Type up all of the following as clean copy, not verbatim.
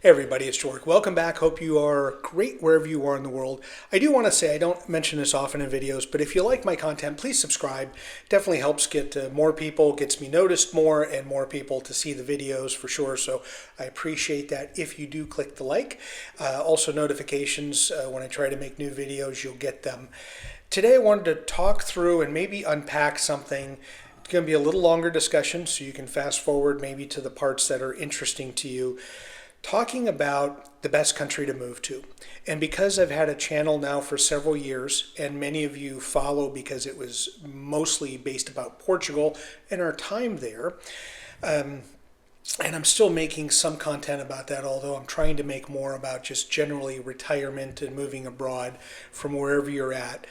Hey everybody, it's George. Welcome back. Hope you are great wherever you are in the world. I do want to say, I don't mention this often in videos, but if you like my content, please subscribe. Definitely helps get more people, gets me noticed more, and more people to see the videos for sure. So I appreciate that if you do click the like. Also notifications, when I try to make new videos, you'll get them. Today I wanted to talk through and maybe unpack something. It's going to be a little longer discussion, so you can fast forward maybe to the parts that are interesting to you. Talking about the best country to move to. And because I've had a channel now for several years, and many of you follow because it was mostly based about Portugal and our time there, and I'm still making some content about that, although I'm trying to make more about just generally retirement and moving abroad from wherever you're at.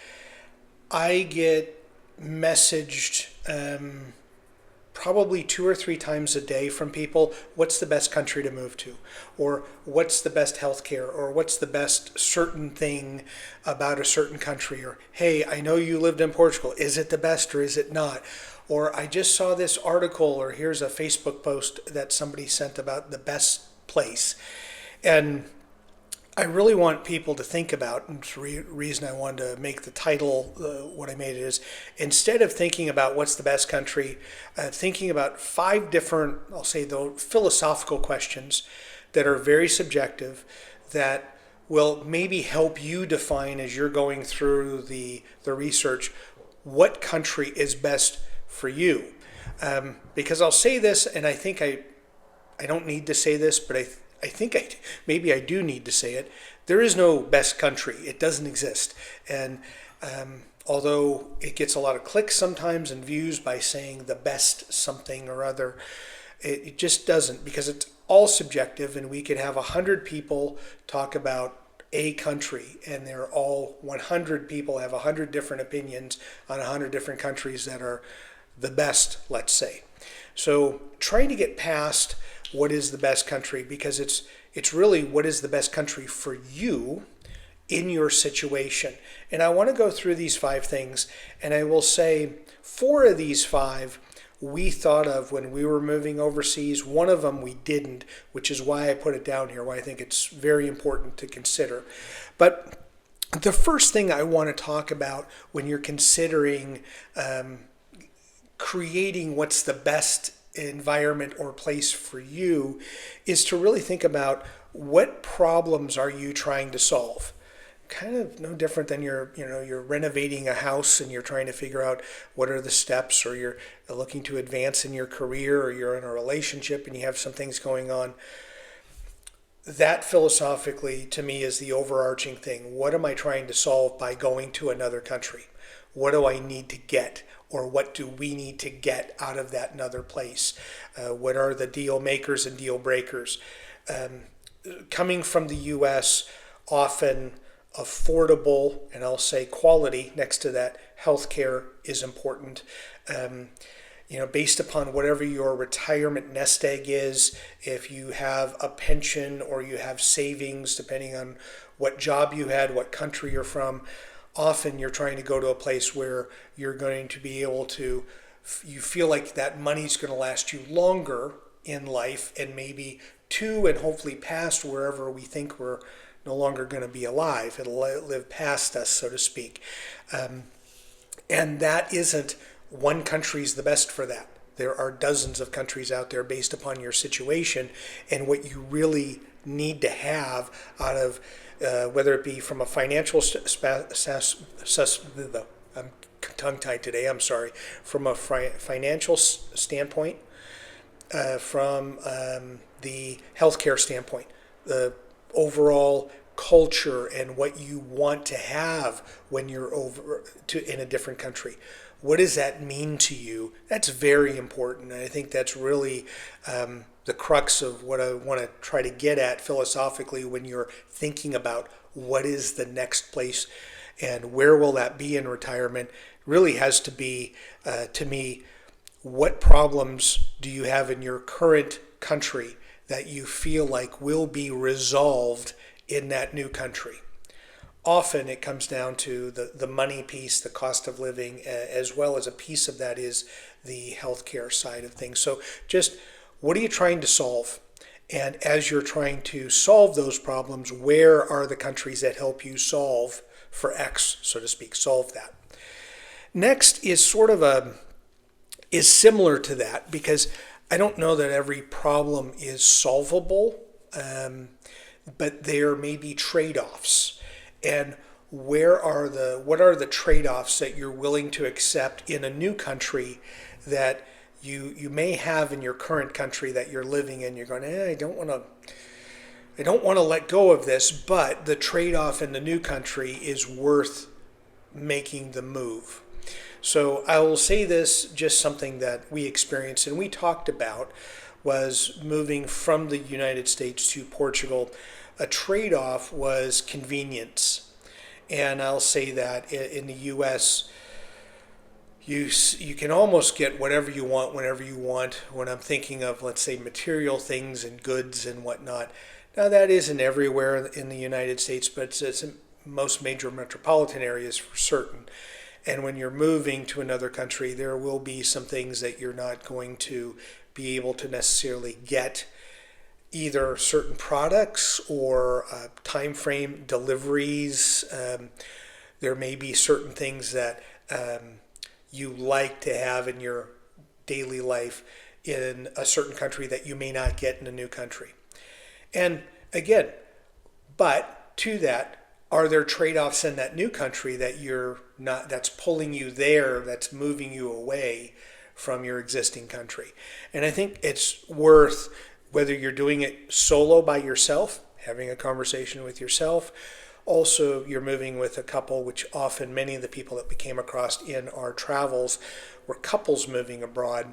I get messaged probably 2 or 3 times a day from people, what's the best country to move to? Or what's the best healthcare? Or what's the best certain thing about a certain country? Or, hey, I know you lived in Portugal. Is it the best or is it not? Or I just saw this article, or here's a Facebook post that somebody sent about the best place. And I really want people to think about, and the reason I wanted to make the title what I made it is, instead of thinking about what's the best country, thinking about 5 different, I'll say though, philosophical questions that are very subjective that will maybe help you define as you're going through the research, what country is best for you. Because I'll say this, and I think I don't need to say this, but I think maybe I do need to say it. There is no best country. It doesn't exist. And although it gets a lot of clicks sometimes and views by saying the best something or other, it just doesn't, because it's all subjective, and we could have 100 people talk about a country, and they're all 100 people have 100 different opinions on 100 different countries that are the best, let's say. So trying to get past what is the best country, because it's really what is the best country for you in your situation. And I want to go through these 5 things, and I will say 4 of these 5 we thought of when we were moving overseas. One of them we didn't, which is why I put it down here, why I think it's very important to consider. But the first thing I want to talk about when you're considering creating what's the best environment or place for you is to really think about what problems are you trying to solve. Kind of no different than you're renovating a house and you're trying to figure out what are the steps, or you're looking to advance in your career, or you're in a relationship and you have some things going on. That philosophically to me is the overarching thing. What am I trying to solve by going to another country? What do I need to get? Or what do we need to get out of that another place? What are the deal makers and deal breakers? Coming from the U.S., often affordable, and I'll say quality next to that, healthcare is important. Based upon whatever your retirement nest egg is, if you have a pension or you have savings, depending on what job you had, what country you're from, often you're trying to go to a place where you're going to be able to, you feel like that money's going to last you longer in life, and maybe to and hopefully past wherever we think we're no longer going to be alive. It'll live past us, so to speak. And that isn't one country's the best for that. There are dozens of countries out there based upon your situation and what you really need to have out of whether it be from a financial I'm tongue-tied today, I'm sorry, from a financial standpoint, from the healthcare standpoint, the overall culture and what you want to have when you're in a different country. What does that mean to you? That's very important. And I think that's really the crux of what I want to try to get at philosophically when you're thinking about what is the next place and where will that be in retirement. Really has to be, to me, what problems do you have in your current country that you feel like will be resolved in that new country? Often it comes down to the money piece, the cost of living, as well as a piece of that is the healthcare side of things. So just what are you trying to solve? And as you're trying to solve those problems, where are the countries that help you solve for X, so to speak, solve that? Next is is similar to that, because I don't know that every problem is solvable, but there may be trade-offs. And what are the trade-offs that you're willing to accept in a new country that you may have in your current country that you're living in? You're going, I don't want to let go of this, but the trade-off in the new country is worth making the move. So I will say this, just something that we experienced and we talked about was moving from the United States to Portugal. A trade-off was convenience. And I'll say that in the US, you can almost get whatever you want whenever you want. When I'm thinking of, let's say, material things and goods and whatnot. Now that isn't everywhere in the United States, but it's in most major metropolitan areas for certain. And when you're moving to another country, there will be some things that you're not going to be able to necessarily get, either certain products or time frame deliveries. There may be certain things that you like to have in your daily life in a certain country that you may not get in a new country. And again, but to that, are there trade-offs in that new country that you're not, that's pulling you there, that's moving you away from your existing country? And I think it's worth, whether you're doing it solo by yourself, having a conversation with yourself, also you're moving with a couple, which often many of the people that we came across in our travels were couples moving abroad,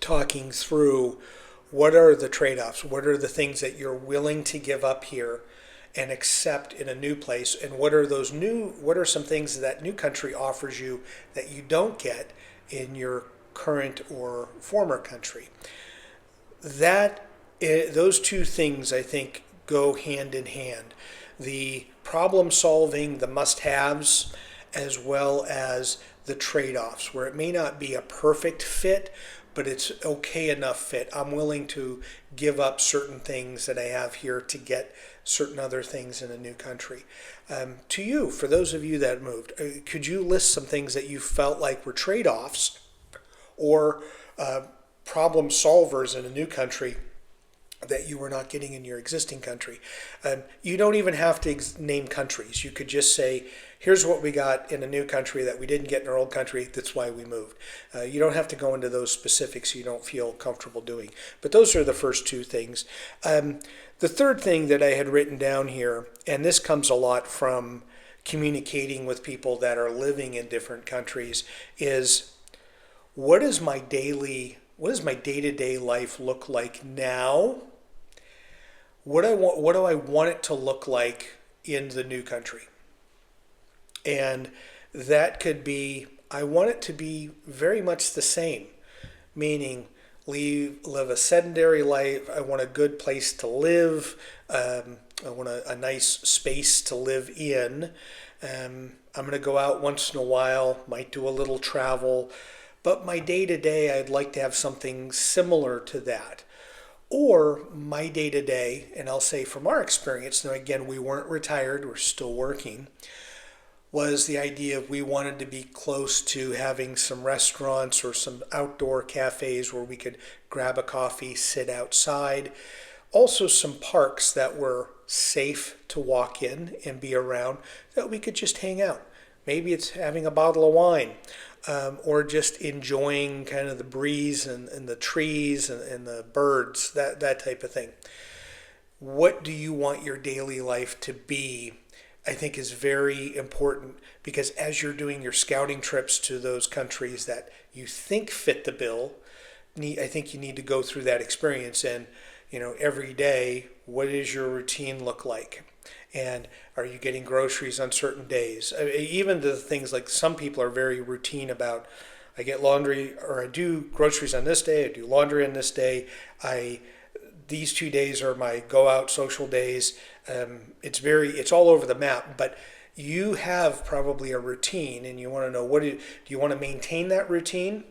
talking through what are the trade-offs, what are the things that you're willing to give up here and accept in a new place, and what are some things that new country offers you that you don't get in your current or former country. Those two things, I think, go hand in hand. The problem solving, the must-haves, as well as the trade-offs, where it may not be a perfect fit, but it's okay enough fit. I'm willing to give up certain things that I have here to get certain other things in a new country. To you, for those of you that moved, could you list some things that you felt like were trade-offs or problem solvers in a new country that you were not getting in your existing country? You don't even have to name countries. You could just say, here's what we got in a new country that we didn't get in our old country, that's why we moved. You don't have to go into those specifics you don't feel comfortable doing. But those are the first two things. The third thing that I had written down here, and this comes a lot from communicating with people that are living in different countries, is what does my day-to-day life look like now? What do I want it to look like in the new country? And that could be, I want it to be very much the same, meaning live a sedentary life. I want a good place to live. I want a nice space to live in. I'm going to go out once in a while, might do a little travel, but my day-to-day, I'd like to have something similar to that. Or my day-to-day, and I'll say from our experience, now again, we weren't retired, we're still working, was the idea of we wanted to be close to having some restaurants or some outdoor cafes where we could grab a coffee, sit outside. Also some parks that were safe to walk in and be around, that we could just hang out. Maybe it's having a bottle of wine, or just enjoying kind of the breeze and the trees and the birds, that type of thing. What do you want your daily life to be? I think is very important, because as you're doing your scouting trips to those countries that you think fit the bill, I think you need to go through that experience. And every day, what does your routine look like? And are you getting groceries on certain days? Even the things like some people are very routine about, I get laundry, or I do groceries on this day, I do laundry on this day, these 2 days are my go out social days. It's all over the map, but you have probably a routine, and you want to know, do you want to maintain that routine,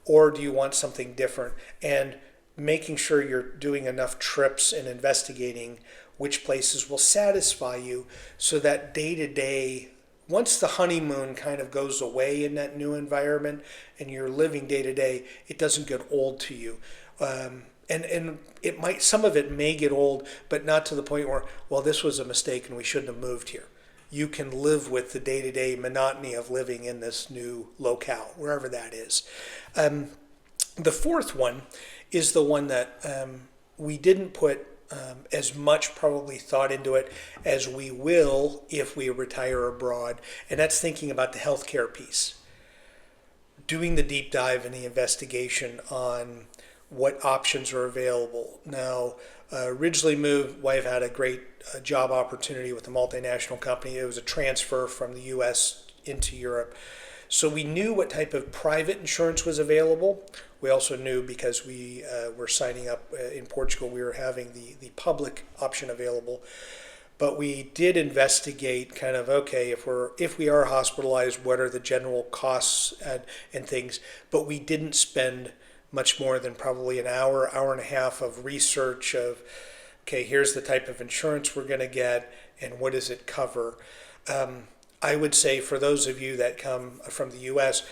or do you want something different? And making sure you're doing enough trips and investigating which places will satisfy you so that day to day, once the honeymoon kind of goes away in that new environment and you're living day to day, it doesn't get old to you. And it might, some of it may get old, but not to the point where, well, this was a mistake and we shouldn't have moved here. You can live with the day-to-day monotony of living in this new locale, wherever that is. The fourth one is the one that we didn't put as much probably thought into it as we will if we retire abroad, and that's thinking about the healthcare piece. Doing the deep dive and the investigation on what options are available. Now, originally moved, wife had a great job opportunity with a multinational company. It was a transfer from the US into Europe. So we knew what type of private insurance was available. We also knew, because we were signing up in Portugal, we were having the public option available. But we did investigate kind of, okay, if we are hospitalized, what are the general costs and things. But we didn't spend much more than probably an hour, hour and a half of research of, okay, here's the type of insurance we're going to get and what does it cover. I would say for those of you that come from the US,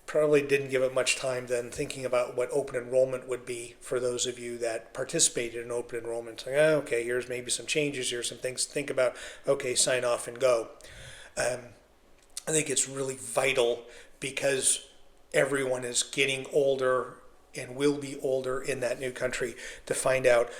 probably didn't give it much time then thinking about what open enrollment would be for those of you that participated in open enrollment. Like, oh, okay, here's maybe some changes, here's some things to think about. Okay, sign off and go. I think it's really vital because everyone is getting older and will be older in that new country to find out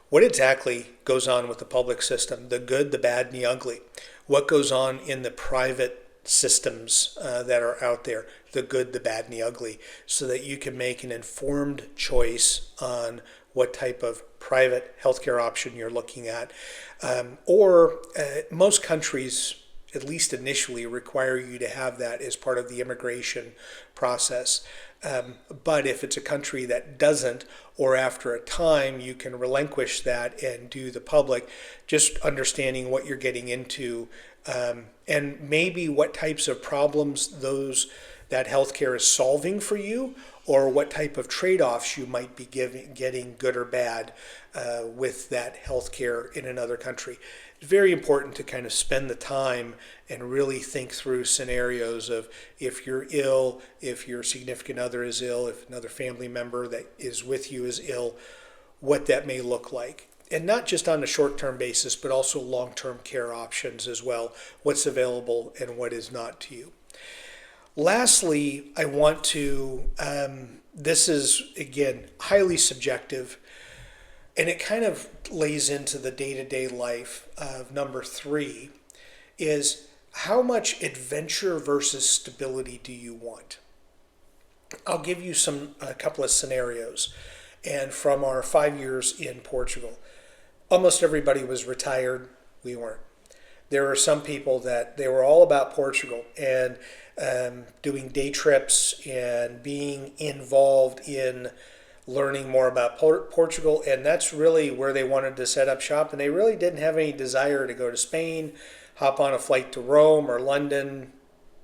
what exactly goes on with the public system, the good, the bad, and the ugly. What goes on in the private systems that are out there, the good, the bad, and the ugly, so that you can make an informed choice on what type of private healthcare option you're looking at. Most countries, at least initially, require you to have that as part of the immigration process. But if it's a country that doesn't, or after a time you can relinquish that and do the public, just understanding what you're getting into, and maybe what types of problems that healthcare is solving for you, or what type of trade-offs you might be getting, good or bad, with that healthcare in another country. It's very important to kind of spend the time and really think through scenarios of if you're ill, if your significant other is ill, if another family member that is with you is ill, what that may look like. And not just on a short-term basis, but also long-term care options as well, what's available and what is not to you. Lastly, I want to, this is, again, highly subjective, and it kind of lays into the day-to-day life of number 3, is how much adventure versus stability do you want? I'll give you a couple of scenarios. And from our 5 years in Portugal, almost everybody was retired. We weren't. There were some people that they were all about Portugal and doing day trips and being involved in learning more about Portugal, and that's really where they wanted to set up shop, and they really didn't have any desire to go to Spain, hop on a flight to Rome or London.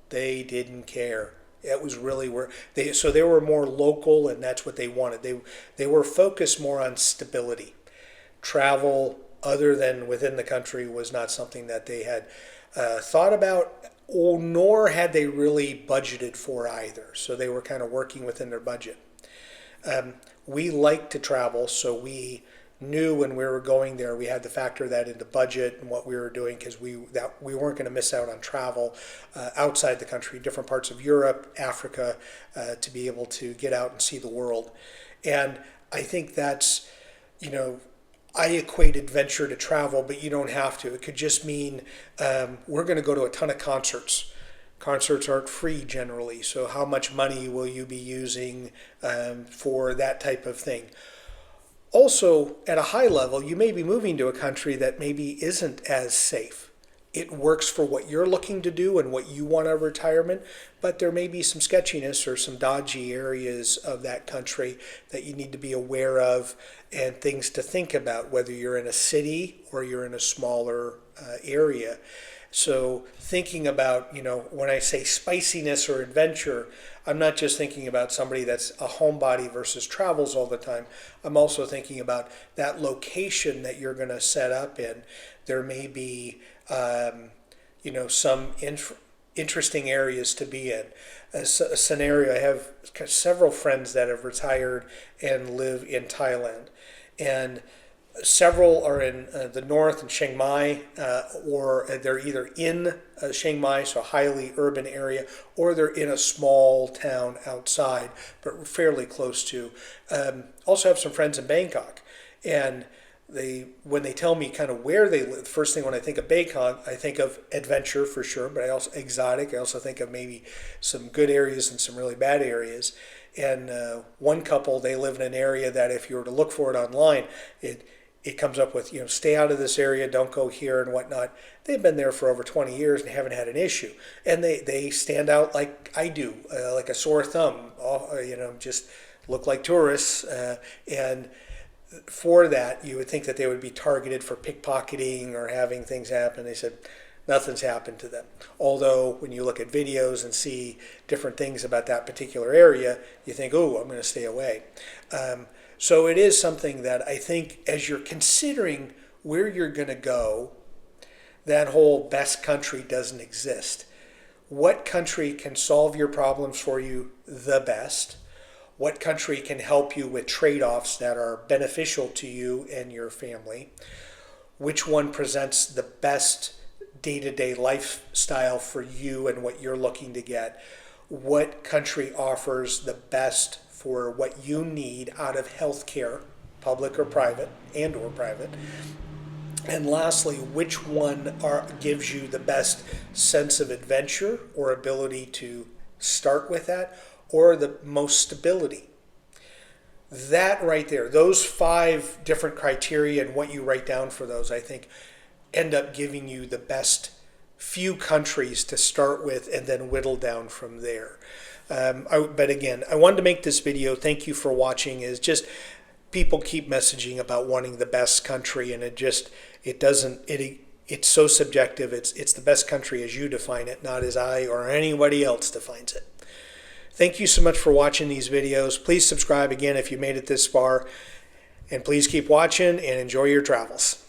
They didn't care. It was really where they were more local, and that's what they wanted. They were focused more on stability. Travel other than within the country was not something that they had thought about, nor had they really budgeted for either. So they were kind of working within their budget. We like to travel, so we knew when we were going there, we had to factor that into budget and what we were doing, because we weren't going to miss out on travel outside the country, different parts of Europe, Africa, to be able to get out and see the world. And I think that's, I equate adventure to travel, but you don't have to. It could just mean we're going to go to a ton of concerts. Concerts aren't free generally, so how much money will you be using for that type of thing? Also, at a high level, you may be moving to a country that maybe isn't as safe. It works for what you're looking to do and what you want out of retirement, but there may be some sketchiness or some dodgy areas of that country that you need to be aware of, and things to think about, whether you're in a city or you're in a smaller area. So thinking about, when I say spiciness or adventure, I'm not just thinking about somebody that's a homebody versus travels all the time. I'm also thinking about that location that you're going to set up in. There may be, some interesting areas to be in. A scenario, I have several friends that have retired and live in Thailand. And several are in the north in Chiang Mai, or they're either in Chiang Mai, so a highly urban area, or they're in a small town outside, but fairly close to. Also have some friends in Bangkok, and when they tell me kind of where they live, first thing when I think of Bangkok, I think of adventure for sure, but I also exotic. I also think of maybe some good areas and some really bad areas. And one couple, they live in an area that if you were to look for it online, it comes up with, stay out of this area, don't go here and whatnot. They've been there for over 20 years and haven't had an issue. And they stand out like I do, like a sore thumb, just look like tourists. And for that, you would think that they would be targeted for pickpocketing or having things happen. They said nothing's happened to them. Although when you look at videos and see different things about that particular area, you think, oh, I'm going to stay away. So it is something that I think as you're considering where you're going to go, that whole best country doesn't exist. What country can solve your problems for you the best? What country can help you with trade-offs that are beneficial to you and your family? Which one presents the best day-to-day lifestyle for you and what you're looking to get? What country offers the best for what you need out of healthcare, public or private, and or private? And lastly, which one gives you the best sense of adventure or ability to start with that, or the most stability? That right there, those 5 different criteria and what you write down for those, I think, end up giving you the best few countries to start with and then whittle down from there. But again, I wanted to make this video. Thank you for watching. Is just people keep messaging about wanting the best country, and it's so subjective. It's the best country as you define it, not as I or anybody else defines it. Thank you so much for watching these videos. Please subscribe again if you made it this far, and please keep watching and enjoy your travels.